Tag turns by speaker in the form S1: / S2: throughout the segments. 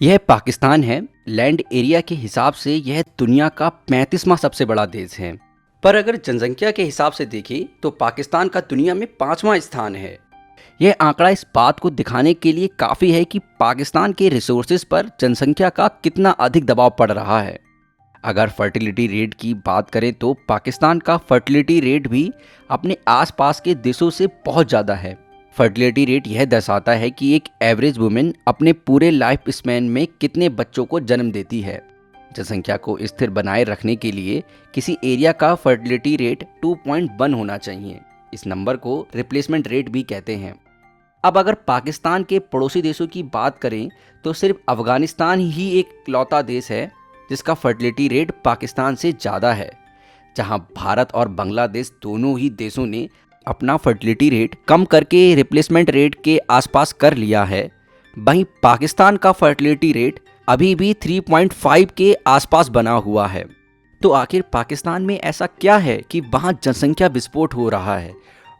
S1: यह पाकिस्तान है। Land area के हिसाब से यह दुनिया का 35वां सबसे बड़ा देश है। पर अगर जनसंख्या के हिसाब से देखें तो पाकिस्तान का दुनिया में 5वां स्थान है। यह आंकड़ा इस बात को दिखाने के लिए काफ़ी है कि पाकिस्तान के रिसोर्सेज पर जनसंख्या का कितना अधिक दबाव पड़ रहा है। अगर फर्टिलिटी रेट की बात करें तो पाकिस्तान का फर्टिलिटी रेट भी अपने आसपास के देशों से बहुत ज़्यादा है। फर्टिलिटी रेट यह दर्शाता है कि एक एवरेज वुमेन अपने पूरे लाइफ स्पैन में कितने बच्चों को जन्म देती है। जनसंख्या को स्थिर बनाए रखने के लिए किसी एरिया का फर्टिलिटी रेट 2.1 होना चाहिए। इस नंबर को रिप्लेसमेंट रेट भी कहते हैं। अब अगर पाकिस्तान के पड़ोसी देशों की बात करें तो सिर्फ अफगानिस्तान ही एक लौता देश है जिसका फर्टिलिटी रेट पाकिस्तान से ज़्यादा है। जहां भारत और बांग्लादेश दोनों ही देशों ने अपना फर्टिलिटी रेट कम करके रिप्लेसमेंट रेट के आसपास कर लिया है, वहीं पाकिस्तान का फर्टिलिटी रेट अभी भी 3.5 के आसपास बना हुआ है। तो आखिर पाकिस्तान में ऐसा क्या है कि वहां जनसंख्या विस्फोट हो रहा है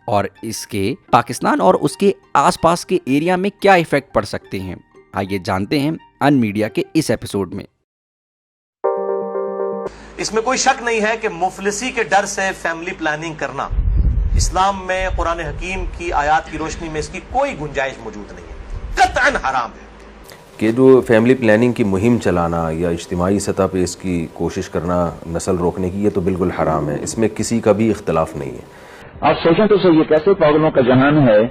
S1: और इसके पाकिस्तान और उसके आसपास के एरिया में क्या इफेक्ट पड़ सकते हैं? आइए जानते हैं अन मीडिया के इस एपिसोड में।
S2: इसमें कोई शक नहीं है कि मुफलिसी के डर से फैमिली प्लानिंग करना इस्लाम में कुरान हकीम की आयत की रोशनी में इसकी कोई गुंजाइश मौजूद नहीं है, कतअन हराम है।
S3: कि जो फैमिली प्लानिंग की मुहिम चलाना या इज्तिमाई सतह पे इसकी कोशिश करना नस्ल रोकने की, ये तो बिल्कुल हराम है, इसमें किसी का भी इख्तलाफ नहीं है।
S4: आप सोचें तो सही, ये कैसे पागलों का जहान है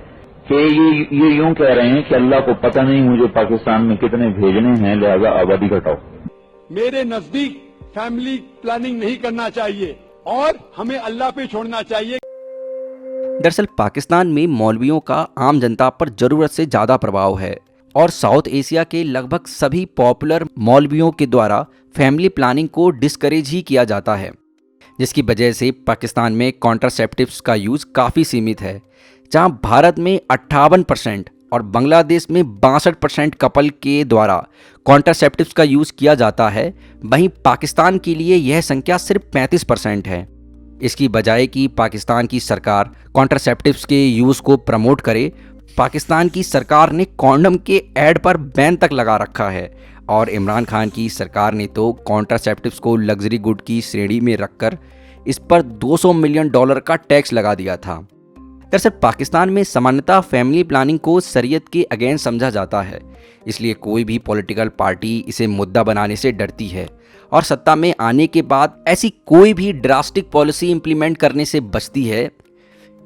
S4: कि ये यूं कह रहे हैं कि अल्लाह को पता नहीं मुझे पाकिस्तान में कितने भेजने हैं, लिहाजा आबादी घटाओ।
S5: मेरे नजदीक फैमिली प्लानिंग नहीं करना चाहिए और हमें अल्लाह पे छोड़ना चाहिए।
S1: दरअसल पाकिस्तान में मौलवियों का आम जनता पर ज़रूरत से ज़्यादा प्रभाव है और साउथ एशिया के लगभग सभी पॉपुलर मौलवियों के द्वारा फैमिली प्लानिंग को डिस्करेज ही किया जाता है, जिसकी वजह से पाकिस्तान में कॉन्ट्रासेप्टिव्स का यूज़ काफ़ी सीमित है। जहां भारत में 58% और बांग्लादेश में 62% कपल के द्वारा कॉन्ट्रासेप्टिव्स का यूज़ किया जाता है, वहीं पाकिस्तान के लिए यह संख्या सिर्फ 35% है। इसकी बजाय कि पाकिस्तान की सरकार कॉन्ट्रासेप्टिव्स के यूज़ को प्रमोट करे, पाकिस्तान की सरकार ने कॉन्डम के ऐड पर बैन तक लगा रखा है और इमरान खान की सरकार ने तो कॉन्ट्रासेप्टिव्स को लग्जरी गुड की श्रेणी में रखकर इस पर $200 मिलियन का टैक्स लगा दिया था। दरअसल पाकिस्तान में सामान्यतः फैमिली प्लानिंग को शरीयत के अगेंस्ट समझा जाता है, इसलिए कोई भी पॉलिटिकल पार्टी इसे मुद्दा बनाने से डरती है और सत्ता में आने के बाद ऐसी कोई भी ड्रास्टिक पॉलिसी इंप्लीमेंट करने से बचती है।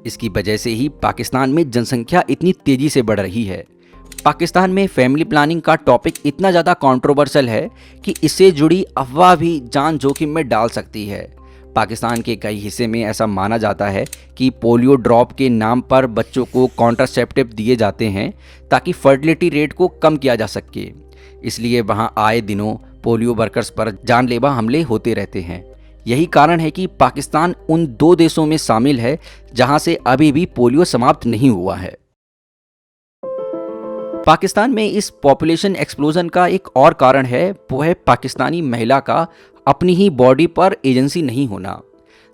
S1: इसकी वजह से ही पाकिस्तान में जनसंख्या इतनी तेज़ी से बढ़ रही है। पाकिस्तान में फैमिली प्लानिंग का टॉपिक इतना ज़्यादा कंट्रोवर्शियल है कि इससे जुड़ी अफवाह भी जान जोखिम में डाल सकती है। पाकिस्तान के कई हिस्से में ऐसा माना जाता है कि पोलियो ड्रॉप के नाम पर बच्चों को कॉन्ट्रासेप्टिव दिए जाते हैं ताकि फर्टिलिटी रेट को कम किया जा सके। इसलिए वहां आए दिनों पोलियो वर्कर्स पर जानलेवा हमले होते रहते हैं। यही कारण है कि पाकिस्तान उन 2 देशों में शामिल है जहां से अभी भी पोलियो समाप्त नहीं हुआ है। पाकिस्तान में इस पॉपुलेशन एक्सप्लोजन का एक और कारण है, वो है पाकिस्तानी महिला का अपनी ही बॉडी पर एजेंसी नहीं होना।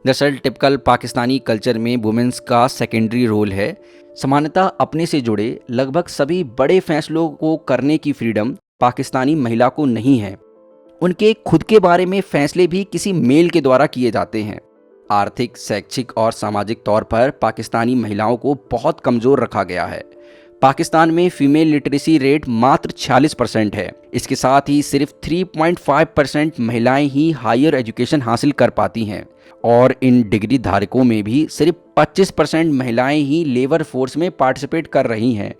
S1: दरअसल टिपिकल पाकिस्तानी कल्चर में वुमेन्स का सेकेंडरी रोल है। सामान्यतः अपने से जुड़े लगभग सभी बड़े फैसलों को करने की फ्रीडम पाकिस्तानी महिला को नहीं है। उनके खुद के बारे में फैसले भी किसी मेल के द्वारा किए जाते हैं। आर्थिक, शैक्षिक और सामाजिक तौर पर पाकिस्तानी महिलाओं को बहुत कमज़ोर रखा गया है। पाकिस्तान में फीमेल लिटरेसी रेट मात्र 46% है। इसके साथ ही सिर्फ 3.5% महिलाएं ही हायर एजुकेशन हासिल कर पाती हैं और इन डिग्री धारकों में भी सिर्फ 25% महिलाएं ही लेबर फोर्स में पार्टिसिपेट कर रही हैं।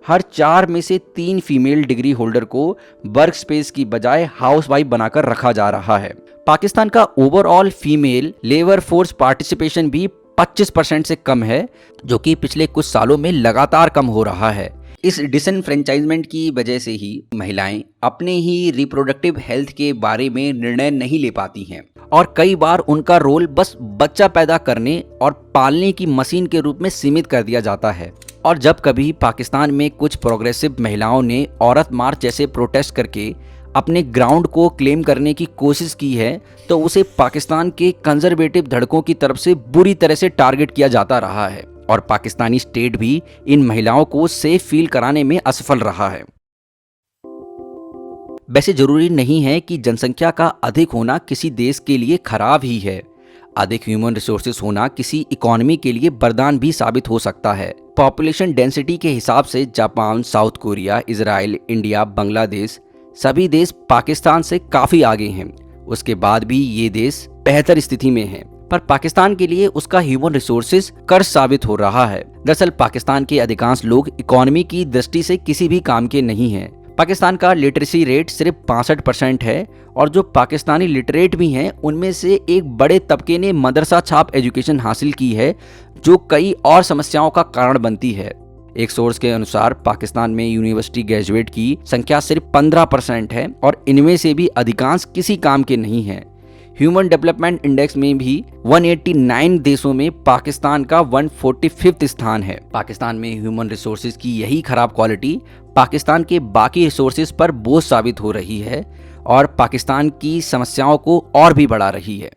S1: हर 4 में से 3 फीमेल डिग्री होल्डर को वर्क स्पेस की बजाय हाउसवाइफ बनाकर रखा जा रहा है। पाकिस्तान का overall female labour force participation भी 25% से कम है, जो कि पिछले कुछ सालों में लगातार कम हो रहा है। इस डिसएनफ्रेंचाइजमेंट की वजह से ही महिलाएं अपने ही रिप्रोडक्टिव हेल्थ के बारे में निर्णय नहीं ले पाती हैं और कई बार उनका रोल बस बच्चा पैदा करने और पालने की मशीन के रूप में सीमित कर दिया जाता है। और जब कभी पाकिस्तान में कुछ प्रोग्रेसिव महिलाओं ने औरत मार्च जैसे प्रोटेस्ट करके अपने ग्राउंड को क्लेम करने की कोशिश की है, तो उसे पाकिस्तान के कंजर्वेटिव धड़कों की तरफ से बुरी तरह से टारगेट किया जाता रहा है और पाकिस्तानी स्टेट भी इन महिलाओं को सेफ फील कराने में असफल रहा है। वैसे जरूरी नहीं है कि जनसंख्या का अधिक होना किसी देश के लिए खराब ही है। अधिक ह्यूमन रिसोर्सेज होना किसी इकोनॉमी के लिए वरदान भी साबित हो सकता है। पॉपुलेशन डेंसिटी के हिसाब से Japan, south Korea, Israel, India, Bangladesh सभी देश पाकिस्तान से काफी आगे हैं। उसके बाद भी ये देश बेहतर स्थिति में हैं, पर पाकिस्तान के लिए उसका ह्यूमन रिसोर्सेज कर्ज साबित हो रहा है। दरअसल पाकिस्तान के अधिकांश लोग इकोनॉमी की दृष्टि से किसी भी काम के नहीं हैं। पाकिस्तान का लिटरेसी रेट सिर्फ 65% है और जो पाकिस्तानी लिटरेट भी हैं उनमें से एक बड़े तबके ने मदरसा छाप एजुकेशन हासिल की है, जो कई और समस्याओं का कारण बनती है। एक सोर्स के अनुसार पाकिस्तान में यूनिवर्सिटी ग्रेजुएट की संख्या सिर्फ 15% है और इनमें से भी अधिकांश किसी काम के नहीं हैं। ह्यूमन डेवलपमेंट इंडेक्स में भी 189 देशों में पाकिस्तान का 145वां स्थान है। पाकिस्तान में ह्यूमन रिसोर्सेज की यही खराब क्वालिटी पाकिस्तान के बाकी रिसोर्सेज पर बोझ साबित हो रही है और पाकिस्तान की समस्याओं को और भी बढ़ा रही है।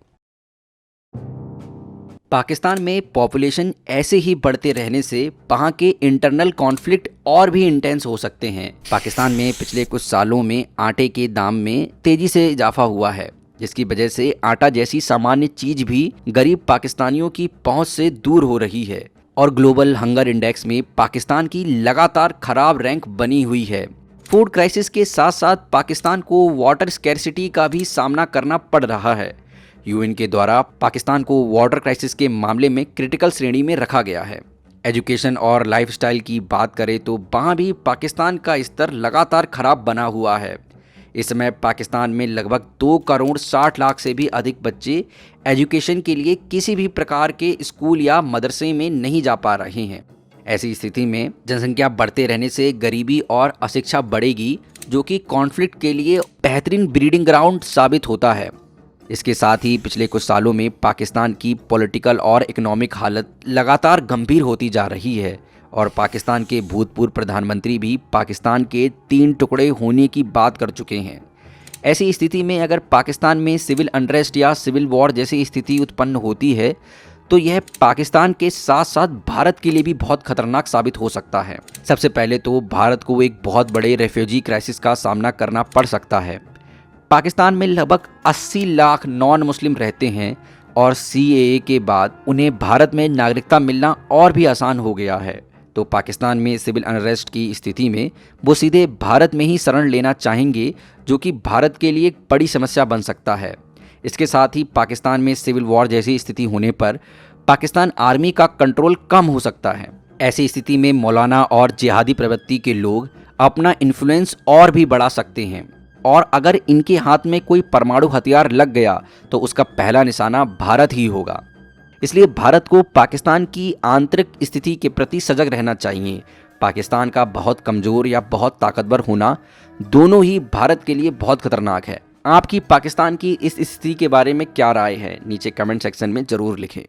S1: पाकिस्तान में पॉपुलेशन ऐसे ही बढ़ते रहने से वहाँ के इंटरनल कॉन्फ्लिक्ट और भी इंटेंस हो सकते हैं। पाकिस्तान में पिछले कुछ सालों में आटे के दाम में तेजी से इजाफा हुआ है, जिसकी वजह से आटा जैसी सामान्य चीज भी गरीब पाकिस्तानियों की पहुंच से दूर हो रही है और ग्लोबल हंगर इंडेक्स में पाकिस्तान की लगातार खराब रैंक बनी हुई है। फूड क्राइसिस के साथ साथ पाकिस्तान को वाटर स्कैरसिटी का भी सामना करना पड़ रहा है। यूएन के द्वारा पाकिस्तान को वाटर क्राइसिस के मामले में क्रिटिकल श्रेणी में रखा गया है। एजुकेशन और लाइफस्टाइल की बात करें तो वहाँ भी पाकिस्तान का स्तर लगातार खराब बना हुआ है। इस समय पाकिस्तान में लगभग 2,60,00,000 से भी अधिक बच्चे एजुकेशन के लिए किसी भी प्रकार के स्कूल या मदरसे में नहीं जा पा रहे हैं। ऐसी स्थिति में जनसंख्या बढ़ते रहने से गरीबी और अशिक्षा बढ़ेगी, जो कि कॉन्फ्लिक्ट के लिए बेहतरीन ब्रीडिंग ग्राउंड साबित होता है। इसके साथ ही पिछले कुछ सालों में पाकिस्तान की पॉलिटिकल और इकोनॉमिक हालत लगातार गंभीर होती जा रही है और पाकिस्तान के भूतपूर्व प्रधानमंत्री भी पाकिस्तान के 3 टुकड़े होने की बात कर चुके हैं। ऐसी स्थिति में अगर पाकिस्तान में सिविल अनरेस्ट या सिविल वॉर जैसी स्थिति उत्पन्न होती है तो यह पाकिस्तान के साथ साथ भारत के लिए भी बहुत खतरनाक साबित हो सकता है। सबसे पहले तो भारत को एक बहुत बड़े रेफ्यूजी क्राइसिस का सामना करना पड़ सकता है। पाकिस्तान में लगभग 80 लाख नॉन मुस्लिम रहते हैं और CAA के बाद उन्हें भारत में नागरिकता मिलना और भी आसान हो गया है। तो पाकिस्तान में सिविल अनरेस्ट की स्थिति में वो सीधे भारत में ही शरण लेना चाहेंगे, जो कि भारत के लिए एक बड़ी समस्या बन सकता है। इसके साथ ही पाकिस्तान में सिविल वॉर जैसी स्थिति होने पर पाकिस्तान आर्मी का कंट्रोल कम हो सकता है। ऐसी स्थिति में मौलाना और जिहादी प्रवृत्ति के लोग अपना इन्फ्लुएंस और भी बढ़ा सकते हैं और अगर इनके हाथ में कोई परमाणु हथियार लग गया तो उसका पहला निशाना भारत ही होगा। इसलिए भारत को पाकिस्तान की आंतरिक स्थिति के प्रति सजग रहना चाहिए। पाकिस्तान का बहुत कमज़ोर या बहुत ताकतवर होना दोनों ही भारत के लिए बहुत खतरनाक है। आपकी पाकिस्तान की इस स्थिति के बारे में क्या राय है, नीचे कमेंट सेक्शन में ज़रूर लिखें।